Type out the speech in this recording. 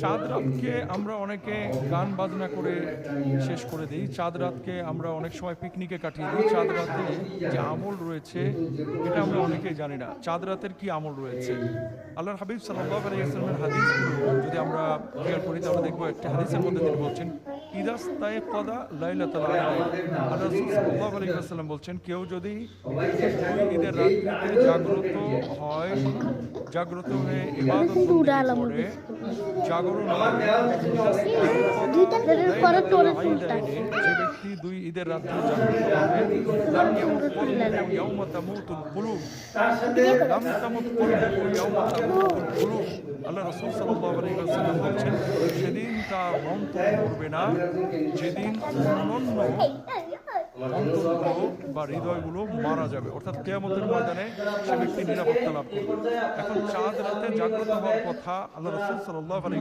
চাঁদ রাতকে আমরা অনেকে গান বাজনা করে শেষ করে দিই। চাঁদ রাতকে আমরা অনেক সময় পিকনিকে কাটিয়ে দিই। চাঁদ রাতে যে আমল রয়েছে এটা আমরা অনেকেই জানি না। চাঁদ রাতের কি আমল রয়েছে? আল্লাহর হাবিব সাল্লাল্লাহু আলাইহি ওয়াসাল্লামের হাদিসগুলো যদি আমরা খেয়াল করি তাহলে দেখবো একটা হাদিসের মধ্যে তিনি বলছেন ইদাস্তায়কাদা লাইলাতুল ঈদাইন। আল্লাহ রাসূল সাল্লাল্লাহু আলাইহি ওয়াসাল্লাম বলছেন কেউ যদি ঈদের রাত্রিতে জাগ্রত হয়ে ইবাদত বন্দেগী করে জাগরণ যে ব্যক্তি দুই ঈদের রাত্রে জাগ্রত হবে আল্লাহ রাসূল সাল্লাল্লাহু আলাইহি ওয়াসাল্লাম বলছেন সেদিন তার অন্তর করবে না যেদিন অনন্য অন্তরগুলো বা হৃদয়গুলো মারা যাবে, অর্থাৎ কিয়ামতের ময়দানে সে ব্যক্তি নিরাপত্তা লাভ করবে। এখন চাঁদ রাতে জাগ্রত হওয়ার কথা আল্লাহ রাসূল সাল্লাল্লাহু আলাইহি